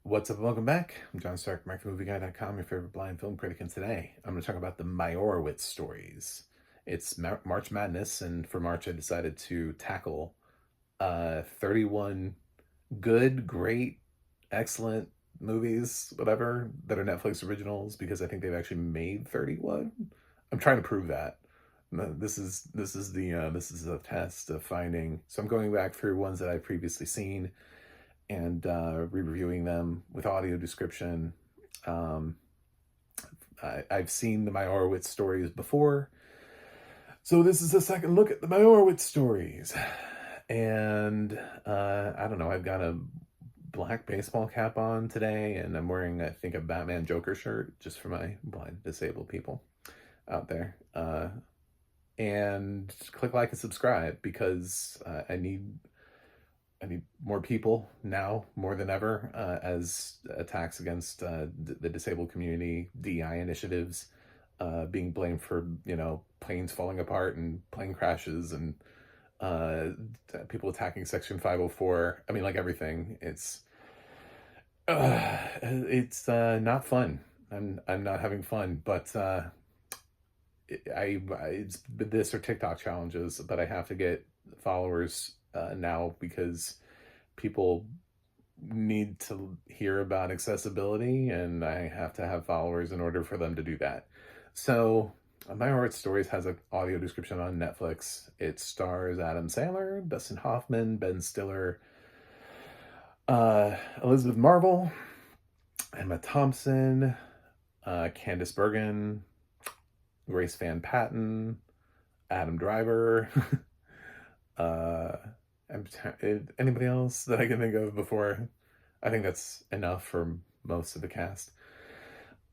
What's up? Welcome back. I'm John Stark, MarkTheMovieGuy.com, your favorite blind film critic, and today I'm going to talk about the Meyerowitz stories. It's March Madness, and for March I decided to tackle 31 good, great, excellent movies, whatever, that are Netflix originals, because I think they've actually made 31. I'm trying to prove that. No, this is a test of finding. So I'm going back through ones that I've previously seen and re-reviewing them with audio description. Um, I've seen the Meyerowitz stories before, so this is a second look at the Meyerowitz stories. And I don't know, I've got a black baseball cap on today, and I'm wearing, I think, a Batman Joker shirt, just for my blind disabled people out there. And click like and subscribe, because I need more people now more than ever, as attacks against the disabled community, DEI initiatives, being blamed for, planes falling apart and plane crashes, and uh, people attacking Section 504. I mean, like everything, it's not fun. I'm not having fun, but it's this or TikTok challenges, but I have to get followers now, because people need to hear about accessibility, and I have to have followers in order for them to do that. So, My Heart Stories has an audio description on Netflix. It stars Adam Sandler, Dustin Hoffman, Ben Stiller, Elizabeth Marvel, Emma Thompson, Candice Bergen, Grace Van Patten, Adam Driver. uh, Anybody else that I can think of before? I think that's enough for most of the cast.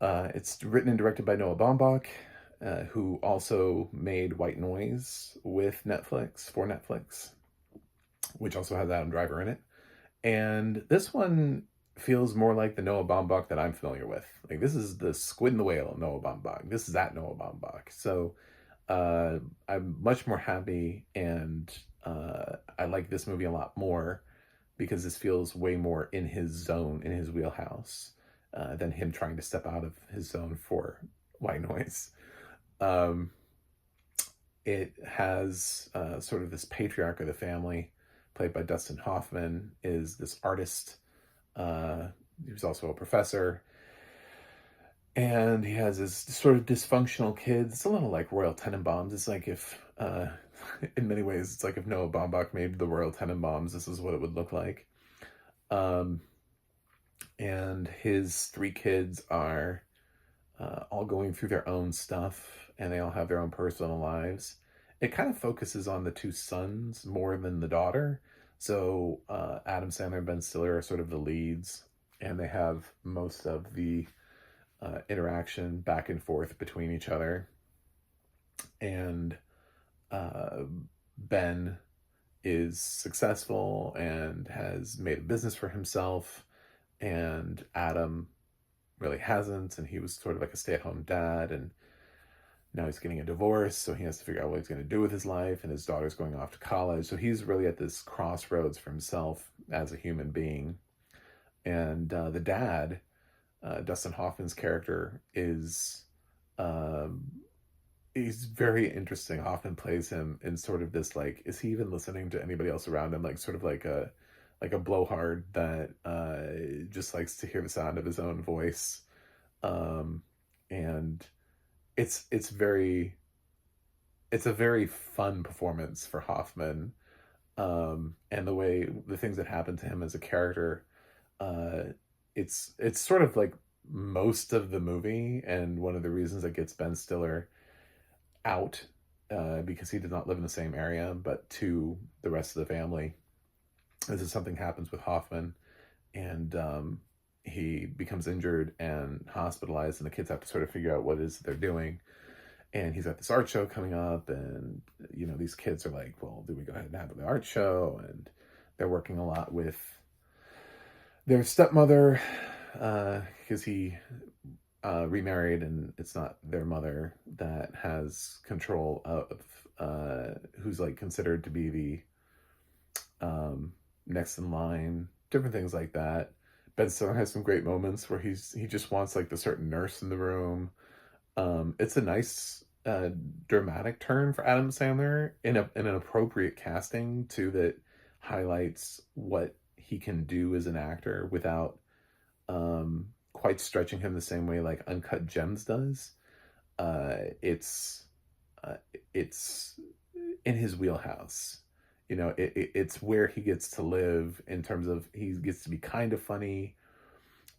It's written and directed by Noah Baumbach, who also made White Noise with Netflix, for Netflix, which also has Adam Driver in it. And this one feels more like the Noah Baumbach that I'm familiar with. Like, this is the Squid and the Whale Noah Baumbach. This is that Noah Baumbach. So I'm much more happy, and I like this movie a lot more, because this feels way more in his zone, in his wheelhouse, than him trying to step out of his zone for White Noise. Um, it has sort of this patriarch of the family, played by Dustin Hoffman, is this artist. He was also a professor, and he has his sort of dysfunctional kids. It's a little like Royal Tenenbaums. It's like if, in many ways, it's like if Noah Baumbach made the Royal Tenenbaums, this is what it would look like. And his three kids are all going through their own stuff, and they all have their own personal lives. It kind of focuses on the two sons more than the daughter. So Adam Sandler and Ben Stiller are sort of the leads, and they have most of the interaction back and forth between each other. And Ben is successful and has made a business for himself, and Adam really hasn't, and he was sort of like a stay-at-home dad, and now he's getting a divorce, so he has to figure out what he's going to do with his life, and his daughter's going off to college, so he's really at this crossroads for himself as a human being. And the dad, Dustin Hoffman's character, is he's very interesting. Hoffman plays him in sort of this, like, is he even listening to anybody else around him? Like, sort of like a blowhard that just likes to hear the sound of his own voice. And it's a very fun performance for Hoffman. And the things that happen to him as a character, it's sort of like most of the movie, and one of the reasons that gets Ben Stiller out, because he does not live in the same area, but to the rest of the family, is if something happens with Hoffman, and he becomes injured and hospitalized, and the kids have to sort of figure out what it is they're doing. And he's got this art show coming up, and these kids are like, well, do we go ahead and have the art show? And they're working a lot with their stepmother, because he remarried, and it's not their mother that has control of who's like considered to be the next in line, different things like that. Ben Stiller has some great moments where he just wants like the certain nurse in the room. It's a nice dramatic turn for Adam Sandler in an appropriate casting too that highlights what he can do as an actor without quite stretching him the same way like Uncut Gems does. It's uh, it's in his wheelhouse. You know, it's where he gets to live in terms of he gets to be kind of funny,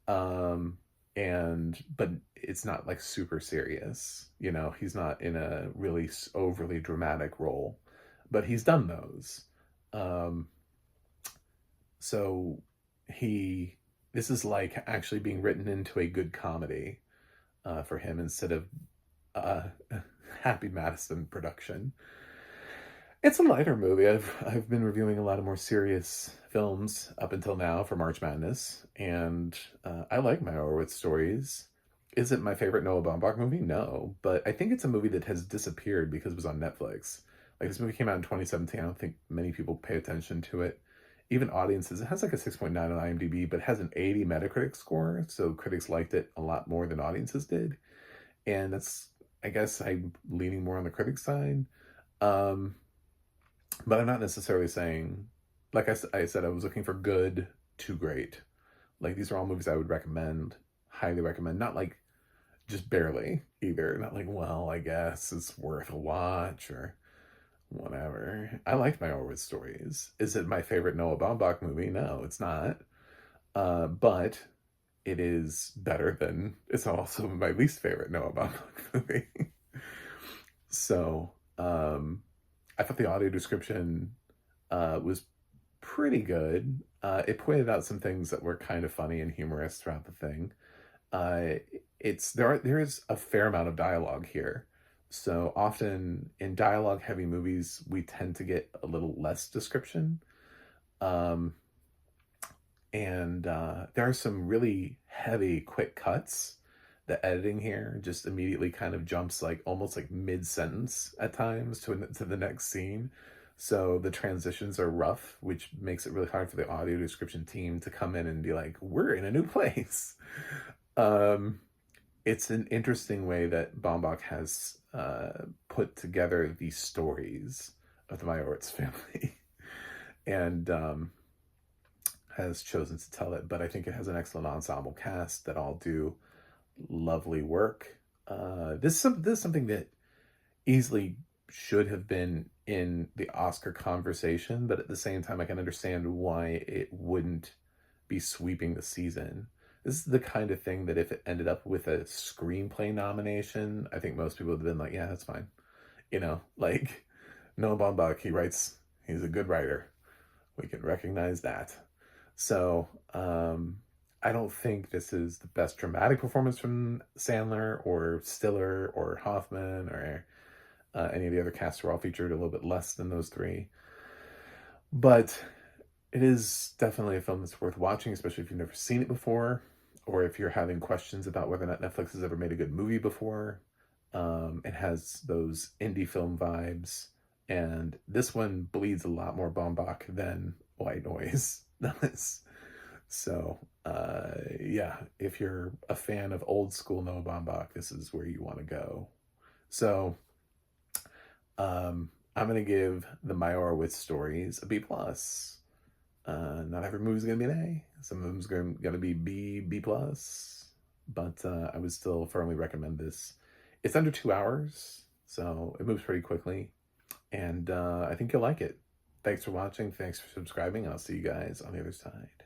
um, and but it's not like super serious. You know, he's not in a really overly dramatic role, but he's done those. Um, so he this is like actually being written into a good comedy for him instead of uh, Happy Madison production. It's a lighter movie. I've been reviewing a lot of more serious films up until now for March Madness, and I like Meyerowitz stories. Is it my favorite Noah Baumbach movie? No, but I think it's a movie that has disappeared because it was on Netflix. Like this movie came out in 2017. I don't think many people pay attention to it. Even audiences, it has like a 6.9 on IMDb, but it has an 80 Metacritic score, so critics liked it a lot more than audiences did. And that's, I guess I'm leaning more on the critic side. Um, but I'm not necessarily saying, like I said, I was looking for good to great. Like these are all movies I would recommend, highly recommend. Not like just barely either. Not like, well, I guess it's worth a watch or whatever. I liked my Meyerowitz stories. Is it my favorite Noah Baumbach movie? No, it's not. But it is better than, it's also my least favorite Noah Baumbach movie. So, I thought the audio description was pretty good. It pointed out some things that were kind of funny and humorous throughout the thing. Uh, there is a fair amount of dialogue here. So often in dialogue heavy movies, we tend to get a little less description. Um, and there are some really heavy, quick cuts. The editing here just immediately kind of jumps like almost like mid sentence at times to the next scene. So the transitions are rough, which makes it really hard for the audio description team to come in and be like, we're in a new place. Um, it's an interesting way that Baumbach has put together these stories of the Meyerowitz family and has chosen to tell it. But I think it has an excellent ensemble cast that all do lovely work. This is something that easily should have been in the Oscar conversation, but at the same time, I can understand why it wouldn't be sweeping the season. This is the kind of thing that if it ended up with a screenplay nomination, I think most people would have been like, yeah, that's fine. You know, like Noah Baumbach, he's a good writer. We can recognize that. So, I don't think this is the best dramatic performance from Sandler or Stiller or Hoffman or any of the other casts who are all featured a little bit less than those three. But it is definitely a film that's worth watching, especially if you've never seen it before, or if you're having questions about whether or not Netflix has ever made a good movie before. It has those indie film vibes, and this one bleeds a lot more Baumbach than White Noise does. So, yeah, if you're a fan of old school Noah Baumbach, this is where you want to go. So, I'm gonna give the Meyerowitz stories a B plus. Not every movie's gonna be an A. Some of them's gonna be B plus. But I would still firmly recommend this. It's under 2 hours, so it moves pretty quickly, and I think you'll like it. Thanks for watching. Thanks for subscribing. I'll see you guys on the other side.